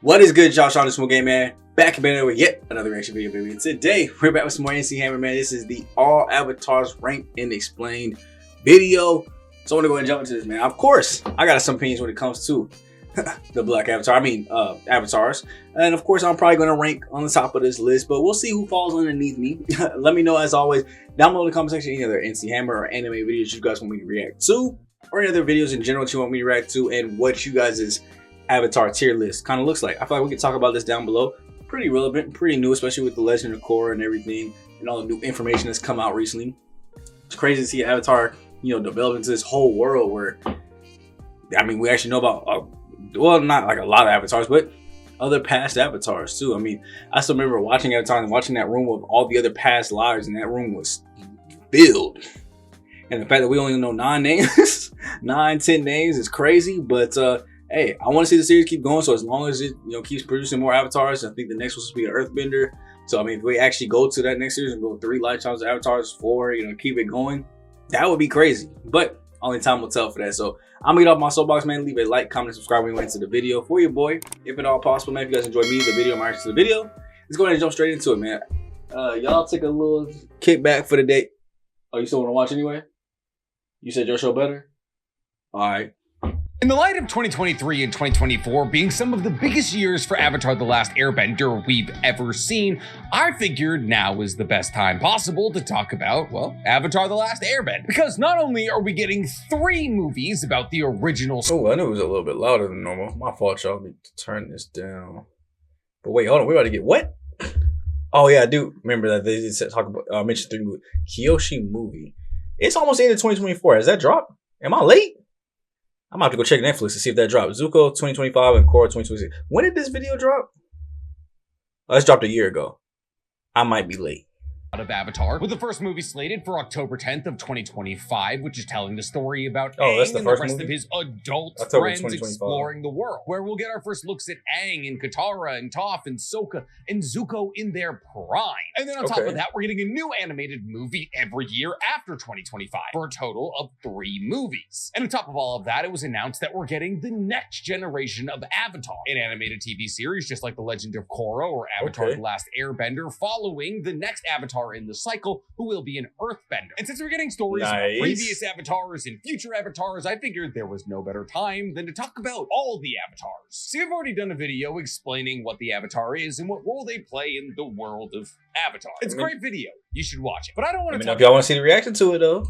What is good, y'all? Sean the Small Game Man, back again with yet another reaction video, baby. And today we're back with some more NC Hammer, man. This is the all avatars ranked and explained video. So I want to go ahead and jump into this, man. Of course, I got some opinions when it comes to the black avatar. Avatars. And of course, I'm probably going to rank on the top of this list, but we'll see who falls underneath me. Let me know, as always, down below in the comment section, any other NC Hammer or anime videos you guys want me to react to, or any other videos in general that you want me to react to, and what you guys' avatar tier list kind of looks like. I feel like we can talk about this down below. Pretty relevant, pretty new, especially with the Legend of Korra and everything, and all the new information that's come out recently. It's crazy to see Avatar, develop into this whole world where, I mean, we actually know about, well, not like a lot of avatars, but other past avatars too. I mean, I still remember watching Avatar and watching that room with all the other past lives, and that room was filled. And the fact that we only know 9 names, 10 names is crazy, but hey, I want to see the series keep going. So as long as it keeps producing more avatars, I think the next one's supposed to be an Earthbender. So I mean, if we actually go to that next series and go 3 lifetimes of avatars, 4, keep it going, that would be crazy. But only time will tell for that. So I'm gonna get off my soapbox, man. Leave a like, comment, subscribe when you went to the video for your boy, if at all possible, man. If you guys enjoyed me, the video, my reaction to the video, let's go ahead and jump straight into it, man. Y'all take a little kickback for the day. Oh, you still want to watch anyway? You said your show better? All right. In the light of 2023 and 2024 being some of the biggest years for Avatar: The Last Airbender we've ever seen, I figured now is the best time possible to talk about, well, Avatar: The Last Airbender. Because not only are we getting 3 movies about the original— Oh, I knew it was a little bit louder than normal. My fault, y'all. Let me turn this down. But wait, hold on. We're about to get what? Oh, yeah, I do remember that they did talk about, mentioned 3 movies. Kyoshi movie. It's almost the end of 2024. Has that dropped? Am I late? I'm about to go check Netflix to see if that dropped. Zuko 2025 and Korra 2026. When did this video drop? Oh, it's dropped a year ago. I might be late. Of Avatar, with the first movie slated for October 10th of 2025, which is telling the story about Aang and the rest of his adult friends 2025. exploring the world, where we'll get our first looks at Aang and Katara and Toph and Sokka and Zuko in their prime. And then on top of that, we're getting a new animated movie every year after 2025 for a total of 3 movies. And on top of all of that, it was announced that we're getting the next generation of Avatar, an animated TV series just like The Legend of Korra or Avatar: The Last Airbender, following the next Avatar in the cycle, who will be an Earthbender. And since we're getting stories about previous avatars and future avatars, I figured there was no better time than to talk about all the avatars. So we've already done a video explaining what the avatar is and what role they play in the world of Avatar. It's a great video. You should watch it. But I don't want to talk— if y'all want to see the reaction to it, though.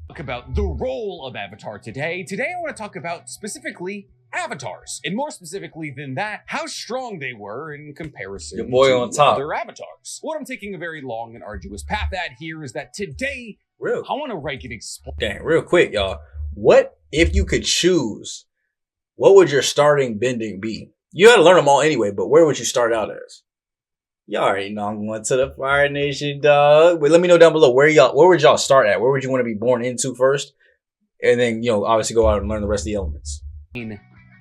Talk about the role of Avatar today. Today I want to talk about specifically avatars, and more specifically than that, how strong they were in comparison to other avatars. What I'm taking a very long and arduous path at here is that today, I want to rank and explain. Dang, real quick, y'all. What if you could choose? What would your starting bending be? You had to learn them all anyway, but where would you start out as? Y'all already know I'm going to the Fire Nation, dog. But let me know down below where would y'all start at? Where would you want to be born into first? And then, obviously go out and learn the rest of the elements.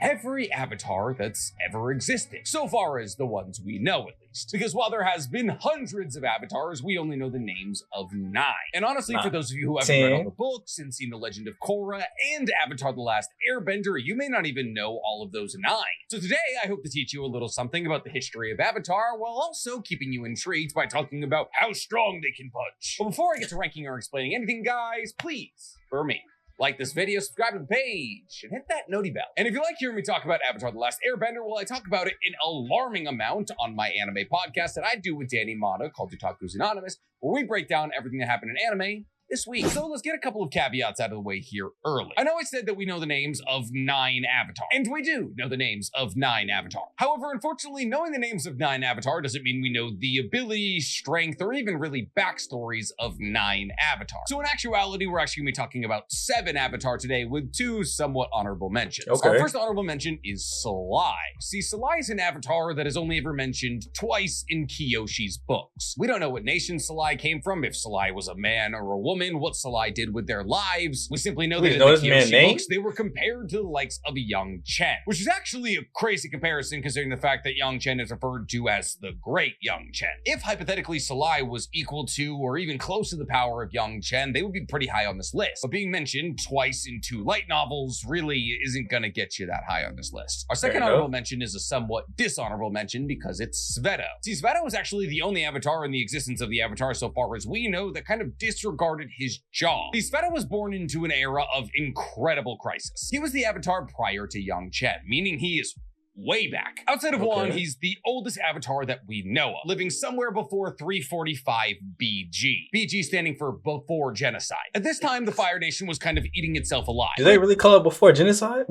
Every avatar that's ever existed, so far as the ones we know at least. Because while there has been hundreds of avatars, we only know the names of 9. And honestly, for those of you who haven't read all the books and seen The Legend of Korra and Avatar: The Last Airbender, you may not even know all of those 9. So today, I hope to teach you a little something about the history of Avatar, while also keeping you intrigued by talking about how strong they can punch. But before I get to ranking or explaining anything, guys, please, for me, like this video, subscribe to the page, and hit that noti bell. And if you like hearing me talk about Avatar: The Last Airbender, well, I talk about it an alarming amount on my anime podcast that I do with Danny Mata called Otaku's Anonymous, where we break down everything that happened in anime this week. So let's get a couple of caveats out of the way here early. I know I said that we know the names of 9 Avatar, and we do know the names of 9 Avatar. However, unfortunately, knowing the names of 9 Avatar doesn't mean we know the ability, strength, or even really backstories of 9 Avatar. So in actuality, we're actually going to be talking about 7 Avatar today with 2 somewhat honorable mentions. Our first honorable mention is Salai. See, Salai is an Avatar that is only ever mentioned twice in Kyoshi's books. We don't know what nation Salai came from, if Salai was a man or a woman, woman, what Salai did with their lives. We simply know that in know the this man's Kyoshi name? books, they were compared to the likes of Young Chen, which is actually a crazy comparison considering the fact that Young Chen is referred to as the Great Young Chen. If hypothetically Salai was equal to or even close to the power of Young Chen, they would be pretty high on this list. But being mentioned twice in 2 light novels really isn't gonna get you that high on this list. Our second honorable mention is a somewhat dishonorable mention because it's Sveto. See, Sveto is actually the only avatar in the existence of the Avatar so far as we know that kind of disregarded his job. See, Sveto was born into an era of incredible crisis. He was the Avatar prior to Young Chen, meaning he is way back. Outside of Wan, he's the oldest avatar that we know of, living somewhere before 345 BG. BG standing for before genocide. At this time, the Fire Nation was kind of eating itself alive. Did they really call it before genocide?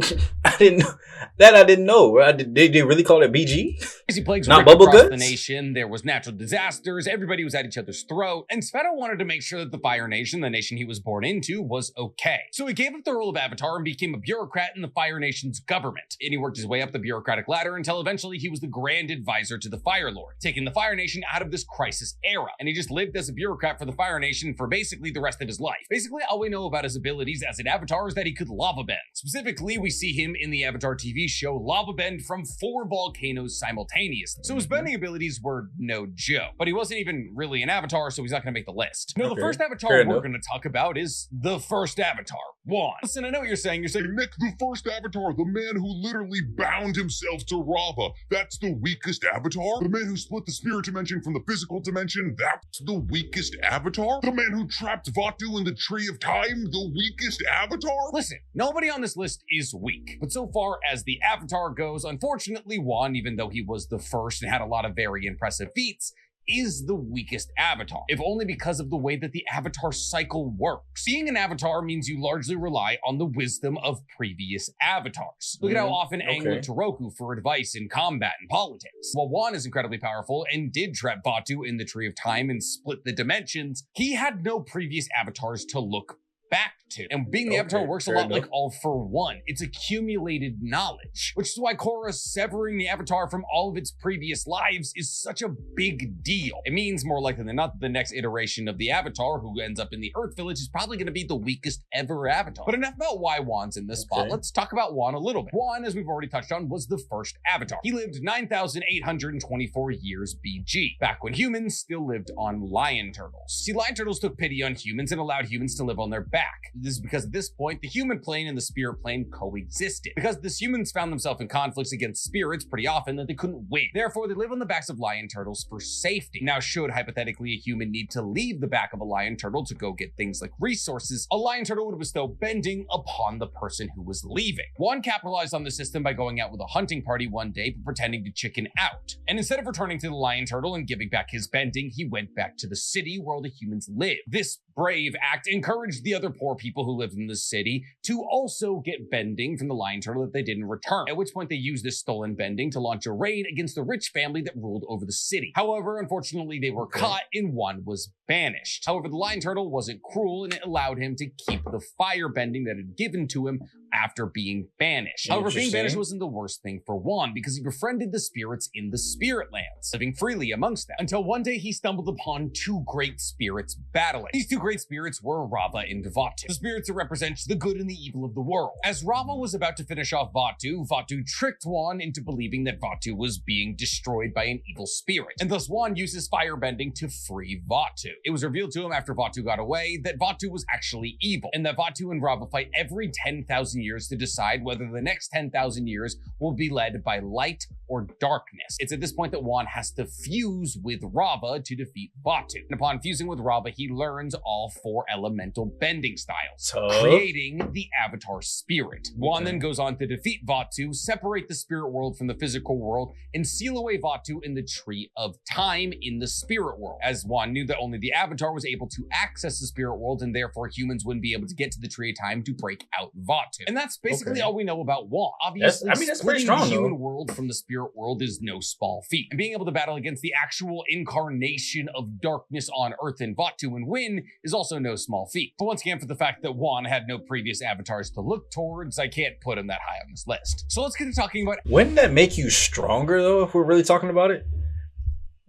I didn't know. That I didn't know. They really call it BG? Crazy plagues Not ripped bubble across guts? the nation. There was natural disasters. Everybody was at each other's throat. And Sveto wanted to make sure that the Fire Nation, the nation he was born into, was okay. So he gave up the role of Avatar and became a bureaucrat in the Fire Nation's government. And he worked his way up the bureaucratic ladder until eventually he was the Grand Advisor to the Fire Lord, taking the Fire Nation out of this crisis era. And he just lived as a bureaucrat for the Fire Nation for basically the rest of his life. Basically, all we know about his abilities as an Avatar is that he could lava bend. Specifically, we see him in the Avatar TV show lava bend from 4 volcanoes simultaneously. So his bending abilities were no joke. But he wasn't even really an Avatar, so he's not going to make the list. No, the first Avatar we're going to talk about is the first Avatar, Wan. Listen, I know what you're saying. You're saying, Nick, the first Avatar, the man who literally bound himself to Rava. That's the weakest Avatar? The man who split the spirit dimension from the physical dimension? That's the weakest Avatar? The man who trapped Vatu in the Tree of Time? The weakest Avatar? listen, nobody on this list is weak. But so far as the Avatar goes, unfortunately, Wan, even though he was the first and had a lot of very impressive feats, is the weakest avatar, if only because of the way that the avatar cycle works. Being an avatar means you largely rely on the wisdom of previous avatars. Look at how often Aang looked to Roku for advice in combat and politics. While Wan is incredibly powerful and did trap Vatu in the Tree of Time and split the dimensions, he had no previous avatars to look back to. And being the avatar works a lot like All for One. It's accumulated knowledge, which is why Korra severing the avatar from all of its previous lives is such a big deal. It means more likely than not that the next iteration of the avatar who ends up in the Earth Village is probably going to be the weakest ever avatar. But enough about why Wan's in this spot. Let's talk about Wan a little bit. Wan, as we've already touched on, was the first avatar. He lived 9,824 years BG, back when humans still lived on lion turtles. See, lion turtles took pity on humans and allowed humans to live on their back. This is because at this point, the human plane and the spirit plane coexisted. Because the humans found themselves in conflicts against spirits pretty often that they couldn't win. Therefore, they live on the backs of lion turtles for safety. Now, should hypothetically a human need to leave the back of a lion turtle to go get things like resources, a lion turtle would bestow bending upon the person who was leaving. Wan capitalized on the system by going out with a hunting party one day, but pretending to chicken out. And instead of returning to the lion turtle and giving back his bending, he went back to the city where all the humans lived. This brave act encouraged the other poor people who lived in the city to also get bending from the lion turtle that they didn't return. At which point they used this stolen bending to launch a raid against the rich family that ruled over the city. However, unfortunately, they were caught and one was banished. However, the lion turtle wasn't cruel and it allowed him to keep the fire bending that had given to him after being banished. However, being banished wasn't the worst thing for Wan because he befriended the spirits in the spirit lands, living freely amongst them, until one day he stumbled upon 2 great spirits battling. These 2 great spirits were Rava and Vatu, the spirits that represent the good and the evil of the world. As Rava was about to finish off Vatu, Vatu tricked Wan into believing that Vatu was being destroyed by an evil spirit, and thus Wan uses firebending to free Vatu. It was revealed to him after Vatu got away that Vatu was actually evil, and that Vatu and Rava fight every 10,000 years to decide whether the next 10,000 years will be led by light or darkness. It's at this point that Wan has to fuse with Rava to defeat Vatu. And upon fusing with Rava, he learns all 4 elemental bending styles, creating the Avatar spirit. Wan then goes on to defeat Vatu, separate the spirit world from the physical world, and seal away Vatu in the Tree of Time in the spirit world, as Wan knew that only the Avatar was able to access the spirit world, and therefore humans wouldn't be able to get to the Tree of Time to break out Vatu. And that's basically all we know about Wan. Obviously, that's pretty strong, the human world from the spirit world is no small feat. And being able to battle against the actual incarnation of darkness on Earth in Vatu and win is also no small feat. But once again, for the fact that Wan had no previous avatars to look towards, I can't put him that high on this list. So let's get to talking about... Wouldn't that make you stronger, though, if we're really talking about it?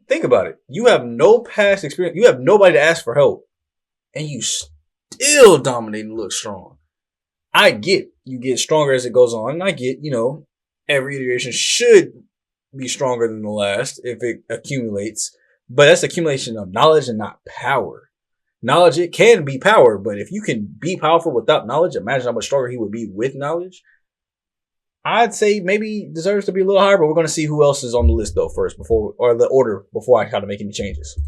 Think about it. You have no past experience. You have nobody to ask for help. And you still dominating look strong. I get you get stronger as it goes on, and I get, every iteration should be stronger than the last if it accumulates, but that's accumulation of knowledge and not power. Knowledge, it can be power, but if you can be powerful without knowledge, imagine how much stronger he would be with knowledge. I'd say maybe deserves to be a little higher, but we're going to see who else is on the list though first or the order before I try to make any changes.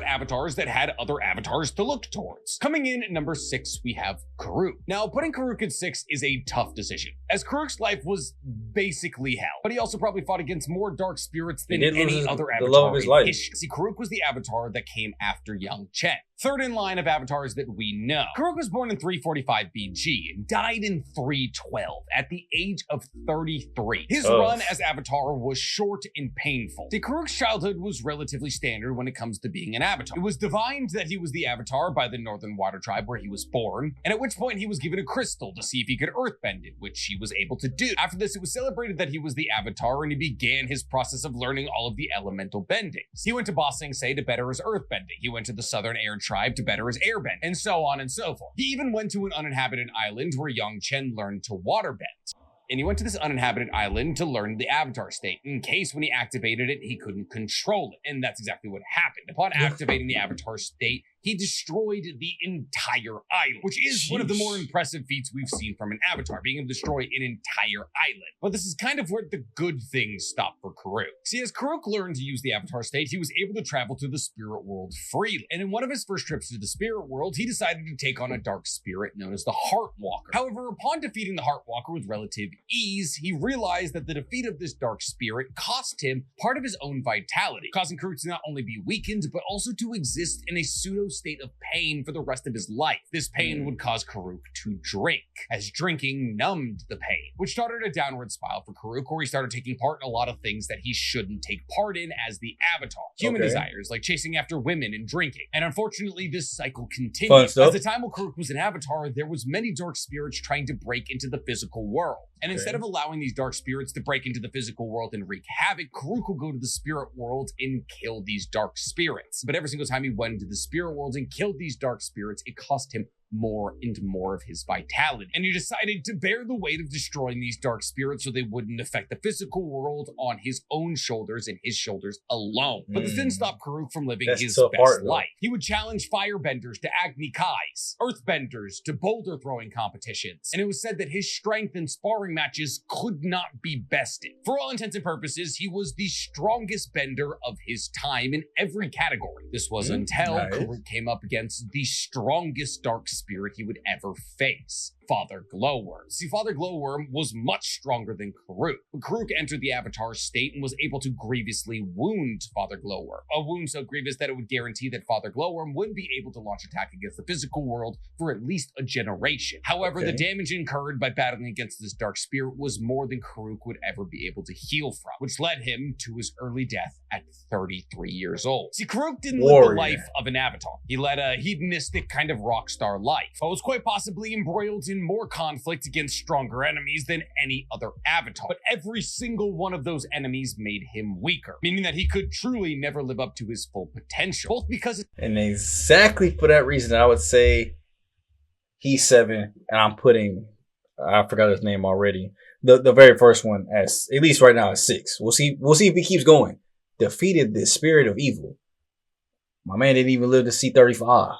Avatars that had other avatars to look towards. Coming in at number 6, we have Karuk. Now, putting Karuk at 6 is a tough decision, as Karuk's life was basically hell, but he also probably fought against more dark spirits than any other avatar in history. See, Karuk was the avatar that came after Young Chen, third in line of avatars that we know. Karuk was born in 345 BG and died in 312 at the age of 33. His run as avatar was short and painful. See, Karuk's childhood was relatively standard when it comes to being an avatar. It was divined that he was the avatar by the Northern Water Tribe where he was born, and at which point he was given a crystal to see if he could earthbend it, which he was able to do. After this, it was celebrated that he was the avatar, and he began his process of learning all of the elemental bendings. He went to Ba Sing Se to better his earthbending. He went to the Southern Air Tribe to better his airbend, and so on and so forth. He even went to an uninhabited island where Yang Chen learned to waterbend. And he went to this uninhabited island to learn the avatar state, in case when he activated it, he couldn't control it. And that's exactly what happened. Upon activating the avatar state, he destroyed the entire island, which is one of the more impressive feats we've seen from an avatar, being able to destroy an entire island. But this is kind of where the good things stop for Karuk. See, as Karuk learned to use the avatar state, he was able to travel to the spirit world freely. And in one of his first trips to the spirit world, he decided to take on a dark spirit known as the Heart Walker. However, upon defeating the Heart Walker with relative ease, he realized that the defeat of this dark spirit cost him part of his own vitality, causing Karuk to not only be weakened, but also to exist in a pseudo state of pain for the rest of his life. This pain would cause Karuk to drink, as drinking numbed the pain, which started a downward spiral for Karuk, where he started taking part in a lot of things that he shouldn't take part in as the avatar. Human desires, like chasing after women and drinking. And unfortunately, this cycle continued. At the time when Karuk was an avatar, there was many dark spirits trying to break into the physical world. And instead of allowing these dark spirits to break into the physical world and wreak havoc, Karuk would go to the spirit world and kill these dark spirits. But every single time he went into the spirit world and killed these dark spirits, it cost him more and more of his vitality. And he decided to bear the weight of destroying these dark spirits so they wouldn't affect the physical world on his own shoulders and his shoulders alone. But this didn't stop Karuk from living his best life. He would challenge firebenders to Agni Kais, earthbenders to boulder throwing competitions, and it was said that his strength in sparring matches could not be bested. For all intents and purposes, he was the strongest bender of his time in every category. This was until Karuk came up against the strongest dark spirit he would ever face, Father Glowworm. See, Father Glowworm was much stronger than Karuk, but Karuk entered the avatar state and was able to grievously wound Father Glowworm, a wound so grievous that it would guarantee that Father Glowworm wouldn't be able to launch attack against the physical world for at least a generation. However, the damage incurred by battling against this dark spirit was more than Karuk would ever be able to heal from, which led him to his early death at 33 years old. See, Karuk didn't live the life of an avatar. He led a hedonistic kind of rock star life, but was quite possibly embroiled in more conflict against stronger enemies than any other avatar. But every single one of those enemies made him weaker, meaning that he could truly never live up to his full potential. Both because... And exactly for that reason, I would say he's 7, and I'm putting, I forgot his name already, the very first one as, at least right now, is 6. We'll see if he keeps going. Defeated the spirit of evil. My man didn't even live to see 35.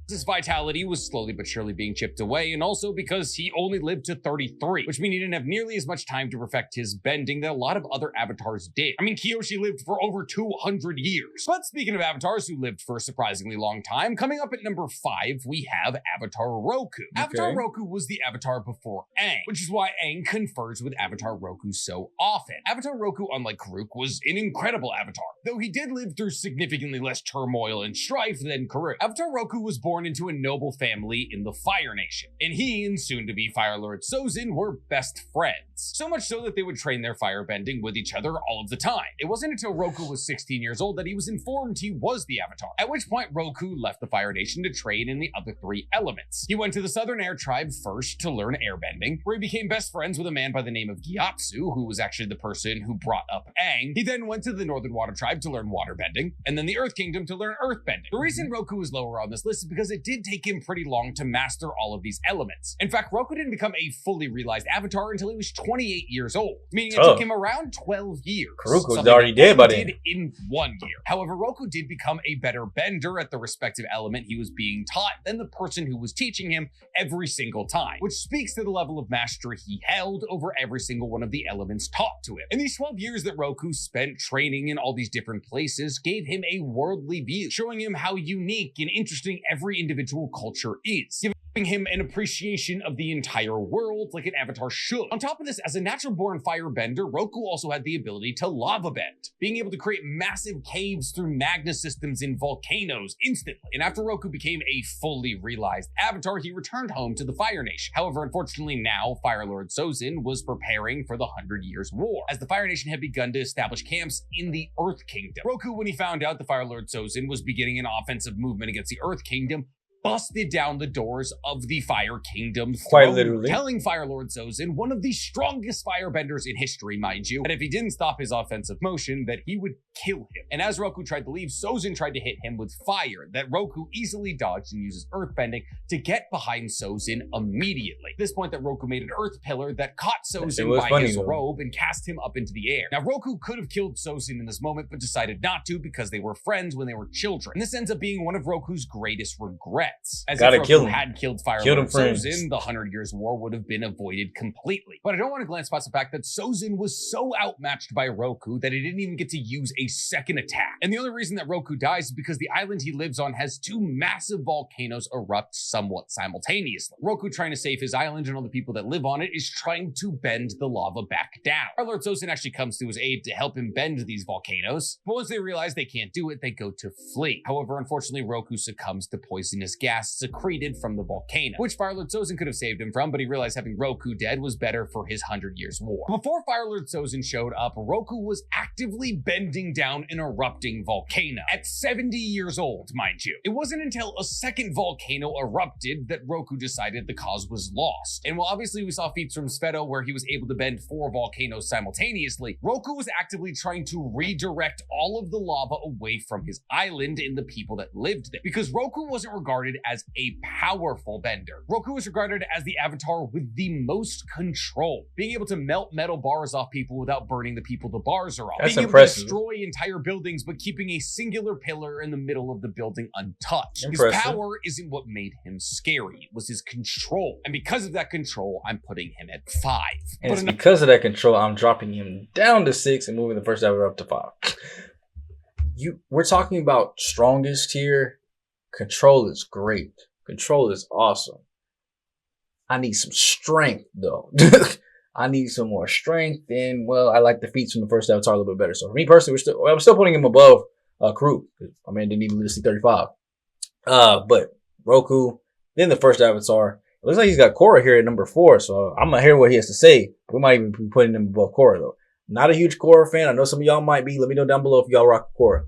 His vitality was slowly but surely being chipped away, and also because he only lived to 33, which means he didn't have nearly as much time to perfect his bending that a lot of other avatars did. I mean, Kyoshi lived for over 200 years. But speaking of avatars who lived for a surprisingly long time, coming up at number 5, we have Avatar Roku. Avatar Roku was the avatar before Aang, which is why Aang confers with Avatar Roku so often. Avatar Roku, unlike Karuk, was an incredible avatar, though he did live through significantly less turmoil and strife than Karuk. Avatar Roku was born into a noble family in the Fire Nation, and he and soon-to-be Fire Lord Sozin were best friends. So much so that they would train their firebending with each other all of the time. It wasn't until Roku was 16 years old that he was informed he was the Avatar, at which point Roku left the Fire Nation to train in the other 3 elements. He went to the Southern Air Tribe first to learn airbending, where he became best friends with a man by the name of Gyatso, who was actually the person who brought up Aang. He then went to the Northern Water Tribe to learn waterbending, and then the Earth Kingdom to learn earthbending. The reason Roku is lower on this list is because because it did take him pretty long to master all of these elements. In fact, Roku didn't become a fully realized avatar until he was 28 years old, meaning it took him around 12 years. Kuroko's already dead by then. In 1 year. However, Roku did become a better bender at the respective element he was being taught than the person who was teaching him every single time, which speaks to the level of mastery he held over every single one of the elements taught to him. In these 12 years that Roku spent training in all these different places gave him a worldly view, showing him how unique and interesting every individual culture is, giving him an appreciation of the entire world like an avatar should. On top of this, as a natural-born firebender, Roku also had the ability to lava bend, being able to create massive caves through magma systems in volcanoes instantly. And after Roku became a fully realized avatar, he returned home to the Fire Nation. However, unfortunately now, Fire Lord Sozin was preparing for the 100 Years' War, as the Fire Nation had begun to establish camps in the Earth Kingdom. Roku, when he found out the Fire Lord Sozin was beginning an offensive movement against the Earth Kingdom, busted down the doors of the Fire Kingdom Quite throne, literally. telling Fire Lord Sozin, one of the strongest firebenders in history, mind you, that if he didn't stop his offensive motion, that he would kill him. And as Roku tried to leave, Sozin tried to hit him with fire that Roku easily dodged and uses earthbending to get behind Sozin immediately. At this point that Roku made an earth pillar that caught Sozin by his robe and cast him up into the air. Now Roku could have killed Sozin in this moment, but decided not to because they were friends when they were children. And this ends up being one of Roku's greatest regrets. As Gotta if Roku kill him. had killed Fire Killed Lord him friends. Sozin, the 100 Years' War would have been avoided completely. But I don't want to glance past the fact that Sozin was so outmatched by Roku that he didn't even get to use a second attack. And the only reason that Roku dies is because the island he lives on has two massive volcanoes erupt somewhat simultaneously. Roku, trying to save his island and all the people that live on it, is trying to bend the lava back down. Our Lord Sozin actually comes to his aid to help him bend these volcanoes, but once they realize they can't do it, they go to flee. However, unfortunately, Roku succumbs to poisonous gas secreted from the volcano, which Firelord Sozin could have saved him from, but he realized having Roku dead was better for his 100 Years' War. Before Firelord Sozin showed up, Roku was actively bending down an erupting volcano. At 70 years old, mind you. It wasn't until a second volcano erupted that Roku decided the cause was lost. And while obviously we saw feats from Sveto where he was able to bend 4 volcanoes simultaneously, Roku was actively trying to redirect all of the lava away from his island and the people that lived there, because Roku wasn't regarded as a powerful bender. Roku was regarded as the avatar with the most control, being able to melt metal bars off people without burning the people the bars are off. That's being impressive. able to destroy entire buildings but keeping a singular pillar in the middle of the building untouched. Impressive. His power isn't what made him scary, it was his control. And because of that control, I'm putting him at 5. And But it's because of that control, I'm dropping him down to 6 and moving the first avatar up to 5. We're talking about strongest here. Control is great. Control is awesome. I need some strength though. I need some more strength, and well, I like the feats from the first avatar a little bit better. So for me personally, I'm still putting him above Crew. I mean, didn't even live to see 35. But Roku, then the first avatar. It looks like he's got Korra here at number 4, so I'm gonna hear what he has to say. We might even be putting him above Korra though. Not a huge Korra fan. I know some of y'all might be. Let me know down below if y'all rock Korra.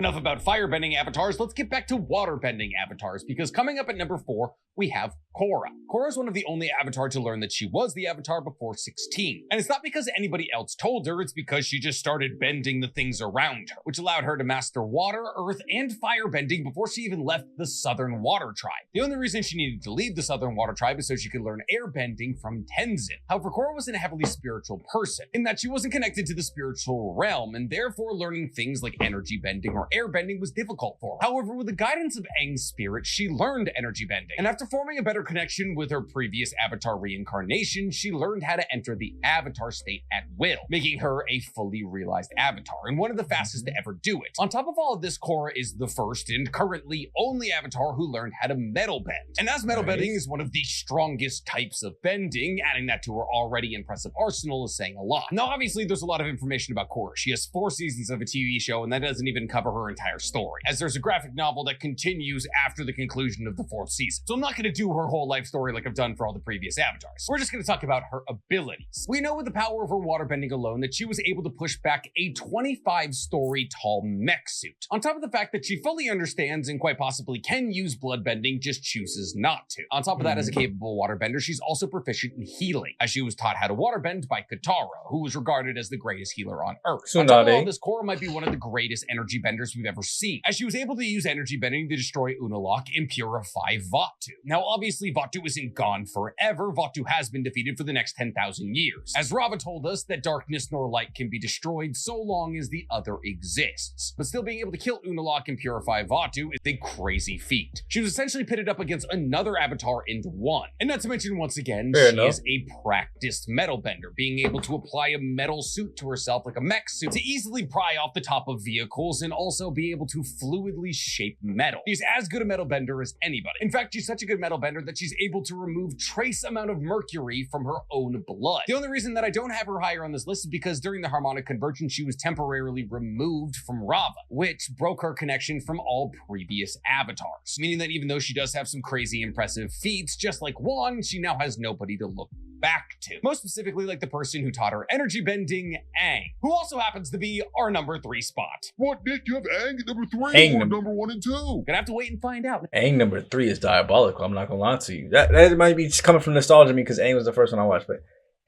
enough about firebending avatars, let's get back to waterbending avatars, because coming up at number 4, we have Korra. Korra is one of the only avatar to learn that she was the avatar before 16. And it's not because anybody else told her, it's because she just started bending the things around her, which allowed her to master water, earth, and firebending before she even left the Southern Water Tribe. The only reason she needed to leave the Southern Water Tribe is so she could learn airbending from Tenzin. However, Korra wasn't a heavily spiritual person, in that she wasn't connected to the spiritual realm, and therefore learning things like energy bending or airbending was difficult for her. However, with the guidance of Aang's spirit, she learned energy bending, and after forming a better connection with her previous avatar reincarnation, she learned how to enter the avatar state at will, making her a fully realized avatar, and one of the fastest to ever do it. On top of all of this, Korra is the first and currently only avatar who learned how to metal bend. And as metal bending is one of the strongest types of bending, adding that to her already impressive arsenal is saying a lot. Now, obviously, there's a lot of information about Korra. She has 4 seasons of a TV show, and that doesn't even cover her entire story, as there's a graphic novel that continues after the conclusion of the 4th season. So I'm not going to do her whole life story like I've done for all the previous avatars. We're just going to talk about her abilities. We know with the power of her waterbending alone that she was able to push back a 25-story tall mech suit. On top of the fact that she fully understands and quite possibly can use bloodbending, just chooses not to. On top of that, as a capable waterbender, she's also proficient in healing, as she was taught how to waterbend by Katara, who was regarded as the greatest healer on Earth. On top of all this, Korra might be one of the greatest energy benders benders we've ever seen, as she was able to use energy bending to destroy Unalaq and purify Vatu. Now, obviously, Vatu isn't gone forever. Vatu has been defeated for the next 10,000 years, as Rava told us that darkness nor light can be destroyed so long as the other exists. But still being able to kill Unalaq and purify Vatu is a crazy feat. She was essentially pitted up against another avatar into one. And not to mention, once again, she is a practiced metal bender, being able to apply a metal suit to herself like a mech suit to easily pry off the top of vehicles and also be able to fluidly shape metal. She's as good a metal bender as anybody. In fact, she's such a good metal bender that she's able to remove trace amount of mercury from her own blood. The only reason that I don't have her higher on this list is because during the harmonic conversion, she was temporarily removed from Rava, which broke her connection from all previous avatars. Meaning that even though she does have some crazy impressive feats, just like Juan, she now has nobody to look back to. Most specifically, like the person who taught her energy bending, Aang, who also happens to be our number 3 spot. What, Nick? You have Aang at number 3 Aang or number 1 and 2? Gonna have to wait and find out. Aang number 3 is diabolical. I'm not gonna lie to you. That might be just coming from nostalgia to me because Aang was the first one I watched, but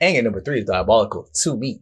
Aang at number 3 is diabolical to me.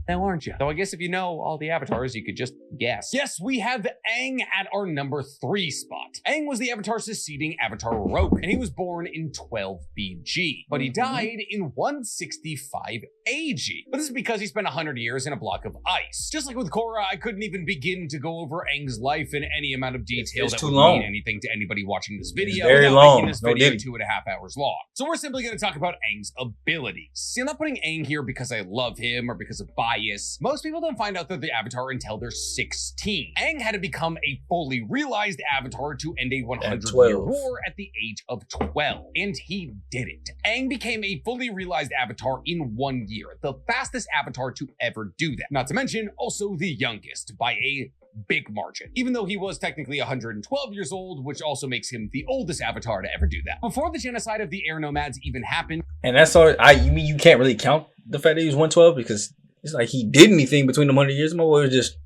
Now, aren't you? So I guess if you know all the avatars, you could just guess. Yes, we have Aang at our number 3 spot. Aang was the avatar succeeding Avatar Roku, and he was born in 12 BG, but he died in 165 AG. But this is because he spent 100 years in a block of ice. Just like with Korra, I couldn't even begin to go over Aang's life in any amount of detail that would mean anything to anybody watching this video. It's very long. Making this video 2.5 hours long. So we're simply going to talk about Aang's abilities. See, I'm not putting Aang here because I love him or because of bias. Most people don't find out they're the Avatar until they're 16. Aang had to become a fully realized Avatar to end a 100-year war at the age of 12. And he did it. Aang became a fully realized Avatar in 1 year, the fastest Avatar to ever do that. Not to mention, also the youngest by a big margin, even though he was technically 112 years old, which also makes him the oldest Avatar to ever do that. Before the genocide of the air nomads even happened. And that's all, you mean you can't really count the fact that he was 112 because it's like he did anything between the 100 years. My boy was just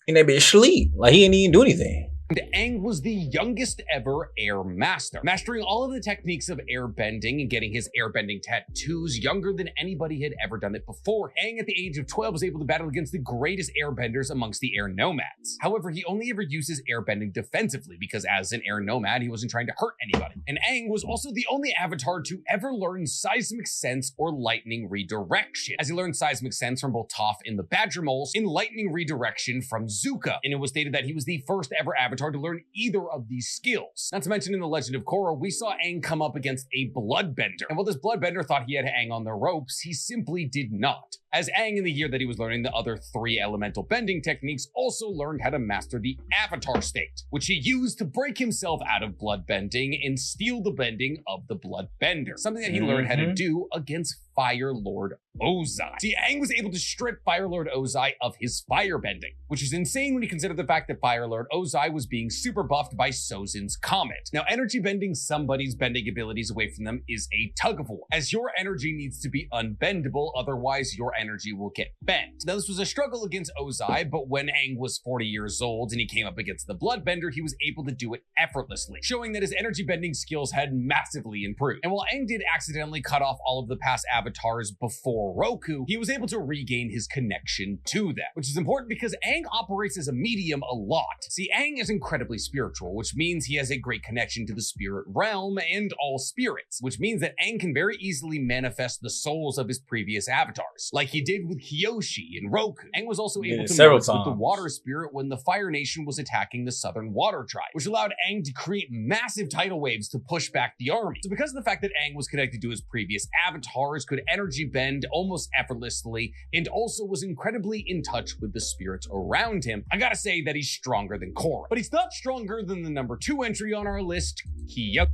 in that bitch sleep. Like he didn't even do anything. And Aang was the youngest ever air master, mastering all of the techniques of airbending and getting his airbending tattoos younger than anybody had ever done it before. Aang at the age of 12 was able to battle against the greatest airbenders amongst the air nomads. However, he only ever uses airbending defensively because as an air nomad, he wasn't trying to hurt anybody. And Aang was also the only avatar to ever learn seismic sense or lightning redirection, as he learned seismic sense from both Toph in the Badger Moles and lightning redirection from Zuko. And it was stated that he was the first ever avatar to learn either of these skills. Not to mention in the Legend of Korra, we saw Aang come up against a bloodbender. And while this bloodbender thought he had Aang on the ropes, he simply did not. As Aang, in the year that he was learning the other 3 elemental bending techniques, also learned how to master the Avatar state, which he used to break himself out of bloodbending and steal the bending of the bloodbender. Something that he learned how to do against Fire Lord Ozai. See, Aang was able to strip Fire Lord Ozai of his firebending, which is insane when you consider the fact that Fire Lord Ozai was being super buffed by Sozin's Comet. Now, energy bending somebody's bending abilities away from them is a tug of war, as your energy needs to be unbendable, otherwise your energy will get bent. Now, this was a struggle against Ozai, but when Aang was 40 years old and he came up against the Bloodbender, he was able to do it effortlessly, showing that his energy bending skills had massively improved. And while Aang did accidentally cut off all of the past avatars before Roku, he was able to regain his connection to them, which is important because Aang operates as a medium a lot. See, Aang is incredibly spiritual, which means he has a great connection to the spirit realm and all spirits, which means that Aang can very easily manifest the souls of his previous avatars, like he did with Kyoshi and Roku. Aang was also able to merge with the water spirit when the Fire Nation was attacking the Southern Water Tribe, which allowed Aang to create massive tidal waves to push back the army. So because of the fact that Aang was connected to his previous avatars, could energy bend almost effortlessly, and also was incredibly in touch with the spirits around him, I gotta say that he's stronger than Korra. But he's not stronger than the number 2 entry on our list, Kyoshi.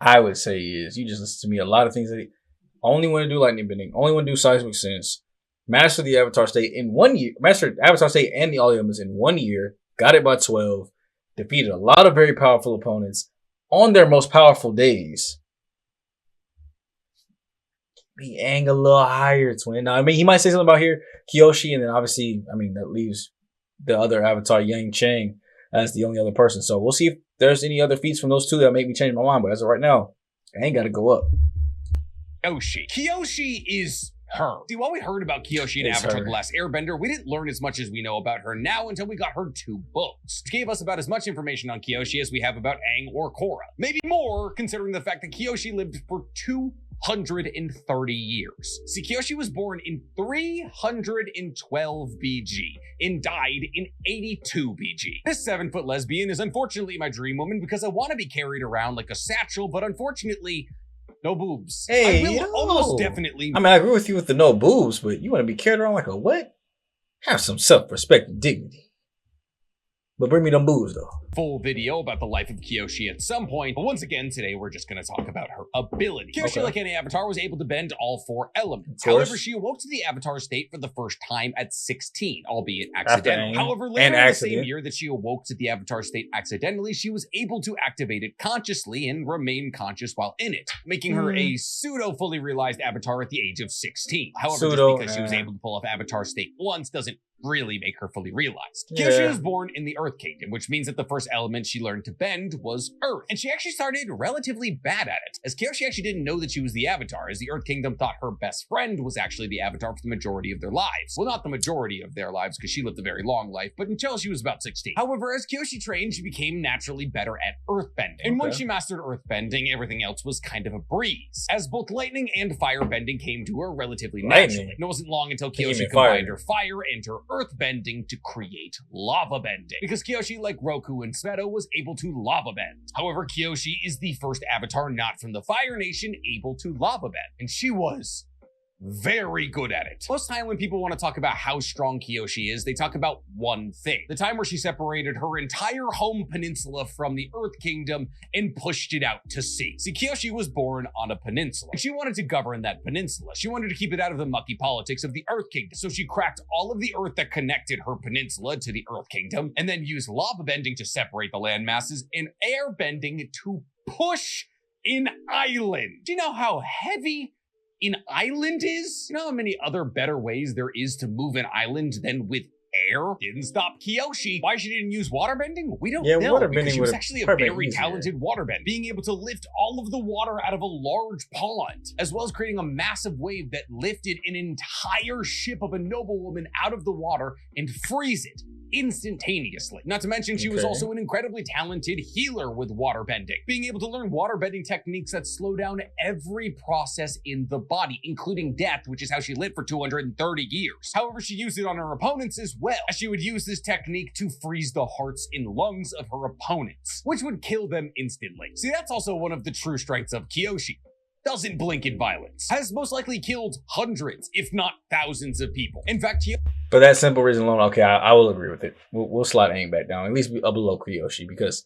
I would say he is. You just listen to me a lot of things that he only want to do lightning bending, only want to do seismic sense, master the Avatar state in 1 year, master Avatar state and the all elements in 1 year, got it by 12, defeated a lot of very powerful opponents on their most powerful days. Be Aang a little higher, twin. Now, I mean, he might say something about here, Kyoshi, and then obviously, I mean, that leaves the other Avatar, Yang Chang, as the only other person. So we'll see if there's any other feats from those two that make me change my mind. But as of right now, Aang got to go up. Kyoshi. Kyoshi is her. See, while we heard about Kyoshi in It's Avatar her. The Last Airbender, we didn't learn as much as we know about her now until we got her 2 books, which gave us about as much information on Kyoshi as we have about Aang or Korra. Maybe more, considering the fact that Kyoshi lived for 230 years. See, Kyoshi was born in 312 BG and died in 82 BG. This 7-foot lesbian is unfortunately my dream woman because I want to be carried around like a satchel, but unfortunately, no boobs. Hey, I will almost definitely. I mean, I agree with you with the no boobs, but you want to be carried around like a what? Have some self-respect and dignity. But bring me them boobs, though. Full video about the life of Kyoshi at some point, but once again today we're just going to talk about her ability. Kyoshi, like any avatar, was able to bend all 4 elements. However, she awoke to the avatar state for the first time at 16, albeit accidentally. However, later in the same year that she awoke to the avatar state accidentally, she was able to activate it consciously and remain conscious while in it, making her a pseudo fully realized avatar at the age of 16. However, just because she was able to pull off avatar state once doesn't really make her fully realized. Kyoshi was born in the Earth Kingdom, which means that the first element she learned to bend was Earth. And she actually started relatively bad at it, as Kyoshi actually didn't know that she was the Avatar, as the Earth Kingdom thought her best friend was actually the Avatar for the majority of their lives. Well, not the majority of their lives, because she lived a very long life, but until she was about 16. However, as Kyoshi trained, she became naturally better at Earth bending. And once she mastered Earth bending, everything else was kind of a breeze, as both lightning and fire bending came to her relatively naturally. And it wasn't long until Kyoshi combined her fire and her earth bending to create lava bending, because Kyoshi, like Roku and Sveto, was able to lava bend. However, Kyoshi is the first avatar not from the Fire Nation able to lava bend, and she was very good at it. Most time when people want to talk about how strong Kyoshi is, they talk about one thing. The time where she separated her entire home peninsula from the Earth Kingdom and pushed it out to sea. See, Kyoshi was born on a peninsula, and she wanted to govern that peninsula. She wanted to keep it out of the mucky politics of the Earth Kingdom, so she cracked all of the earth that connected her peninsula to the Earth Kingdom, and then used lava bending to separate the land masses and air bending to push an island. Do you know how heavy an island is? You know how many other better ways there is to move an island than with air? Didn't stop Kyoshi. Why she didn't use waterbending? We don't know, because she was actually a very talented waterbender, being able to lift all of the water out of a large pond, as well as creating a massive wave that lifted an entire ship of a noblewoman out of the water and freeze it instantaneously. Not to mention, she was also an incredibly talented healer with waterbending, being able to learn waterbending techniques that slow down every process in the body, including death, which is how she lived for 230 years. However, she used it on her opponents as well, as she would use this technique to freeze the hearts and lungs of her opponents, which would kill them instantly. See, that's also one of the true strengths of Kyoshi. Doesn't blink in violence. Has most likely killed hundreds, if not thousands of people. In fact, for that simple reason alone, okay, I will agree with it. We'll slide Aang back down, at least up below Kyoshi, because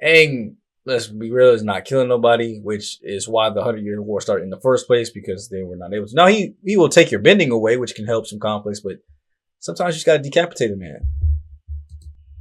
Aang, let's be real, is not killing nobody, which is why the 100-Year War started in the first place, because they were not able to. Now, he will take your bending away, which can help some conflicts, but sometimes you just gotta decapitate a man.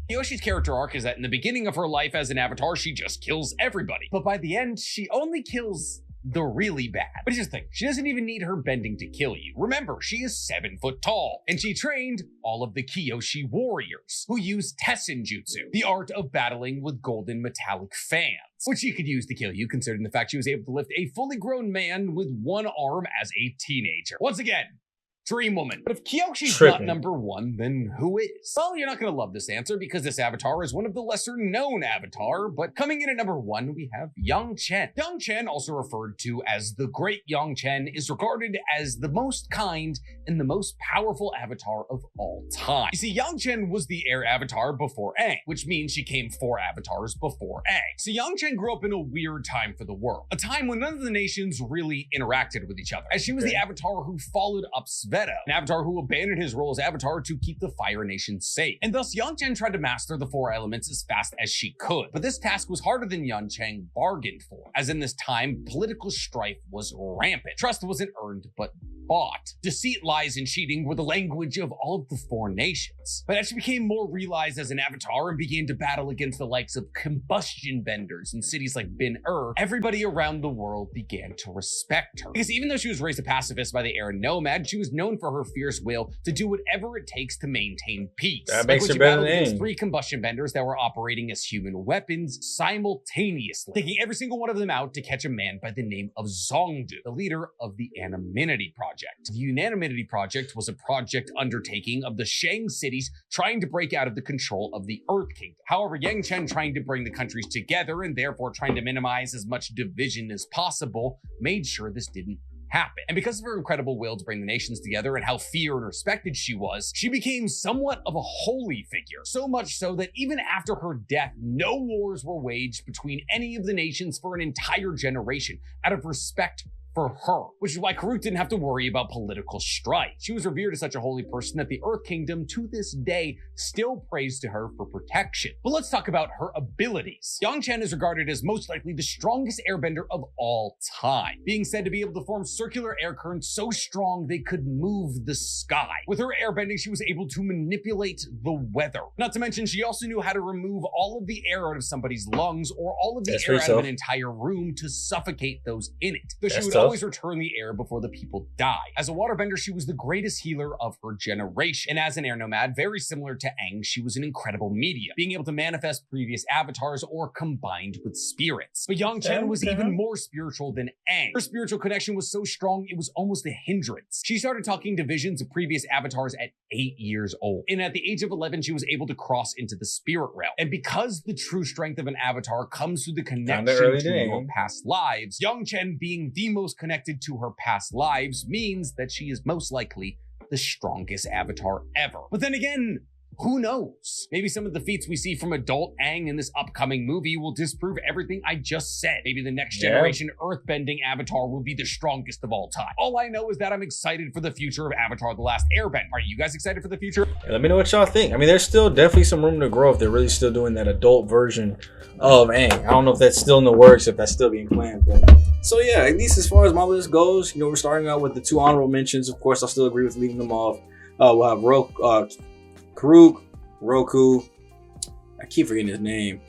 Kyoshi's character arc is that in the beginning of her life as an avatar, she just kills everybody. But by the end, she only kills the really bad. But here's the thing, she doesn't even need her bending to kill you. Remember, she is 7 foot tall, and she trained all of the Kyoshi warriors, who use Tessin Jutsu, the art of battling with golden metallic fans, which she could use to kill you, considering the fact she was able to lift a fully grown man with one arm as a teenager. Once again, dream woman. But if Kyoshi's not number 1, then who is? Well, you're not going to love this answer because this avatar is one of the lesser known avatar, but coming in at number 1, we have Yang Chen. Yang Chen, also referred to as the Great Yang Chen, is regarded as the most kind and the most powerful avatar of all time. You see, Yang Chen was the heir avatar before Aang, which means she came 4 avatars before Aang. So Yang Chen grew up in a weird time for the world, a time when none of the nations really interacted with each other, as she was the avatar who followed up Sveto, an avatar who abandoned his role as avatar to keep the Fire Nation safe. And thus, Yang Chen tried to master the 4 elements as fast as she could. But this task was harder than Yang Chen bargained for, as in this time, political strife was rampant. Trust wasn't earned, but bought. Deceit, lies, and cheating were the language of all of the 4 nations. But as she became more realized as an avatar and began to battle against the likes of combustion benders in cities like Bin-Er, everybody around the world began to respect her. Because even though she was raised a pacifist by the Air Nomad, she was known for her fierce will to do whatever it takes to maintain peace. That makes her better than Aang. 3 combustion benders that were operating as human weapons simultaneously, taking every single one of them out to catch a man by the name of Zongdu, the leader of the Anonymity Project. Project. The Unanimity Project was a project undertaking of the Shang cities trying to break out of the control of the Earth Kingdom. However, Yang Chen, trying to bring the countries together and therefore trying to minimize as much division as possible, made sure this didn't happen. And because of her incredible will to bring the nations together and how feared and respected she was, she became somewhat of a holy figure. So much so that even after her death, no wars were waged between any of the nations for an entire generation out of respect for her, which is why Karuk didn't have to worry about political strife. She was revered as such a holy person that the Earth Kingdom to this day still prays to her for protection. But let's talk about her abilities. Yang Chen is regarded as most likely the strongest airbender of all time, being said to be able to form circular air currents so strong they could move the sky. With her airbending, she was able to manipulate the weather. Not to mention, she also knew how to remove all of the air out of somebody's lungs or all of the air out of an entire room to suffocate those in it. Though she would always return the air before the people die. As a waterbender, she was the greatest healer of her generation. And as an air nomad, very similar to Aang, she was an incredible medium, being able to manifest previous avatars or combined with spirits. But Yang Chen was even more spiritual than Aang. Her spiritual connection was so strong, it was almost a hindrance. She started talking to visions of previous avatars at 8 years old. And at the age of 11, she was able to cross into the spirit realm. And because the true strength of an avatar comes through the connection to your past lives, Yang Chen being the most connected to her past lives means that she is most likely the strongest avatar ever. But then again, who knows? Maybe some of the feats we see from adult Aang in this upcoming movie will disprove everything I just said. Maybe the next generation earthbending avatar will be the strongest of all time. All I know is that I'm excited for the future of Avatar: The Last Airbender. Are you guys excited for the future? Let me know what y'all think. I mean, there's still definitely some room to grow if they're really still doing that adult version of Aang. I don't know if that's still in the works, if that's still being planned. But so yeah, at least as far as my list goes, we're starting out with the 2 honorable mentions. Of course, I still agree with leaving them off. We'll have Karuk, Roku, I keep forgetting his name.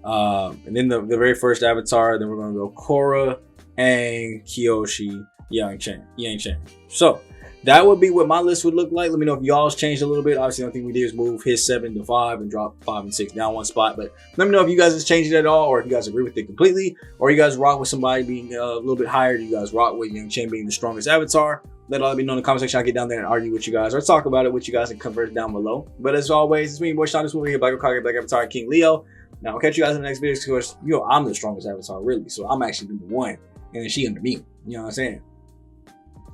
And then the very first avatar, then we're going to go Korra, Aang, Kyoshi, Yang Chen. So that would be what my list would look like. Let me know if y'all's changed a little bit. Obviously, the only thing we did is move his 7 to 5 and drop 5 and 6 down 1 spot. But let me know if you guys has changed it at all, or if you guys agree with it completely, or you guys rock with somebody being a little bit higher. Do you guys rock with Yang Chen being the strongest avatar? Let all me know in the comment section. I'll get down there and argue with you guys or talk about it with you guys and converse down below. But as always, it's me, your boy Sean. This movie here, Black Okage, Black Avatar, King Leo. Now, I'll catch you guys in the next video because, I'm the strongest avatar, really. So I'm actually number 1. And then she under me. You know what I'm saying?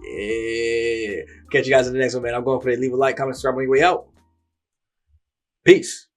Yeah. Catch you guys in the next one, man. I'm going for that. Leave a like, comment, subscribe on your way out. Peace.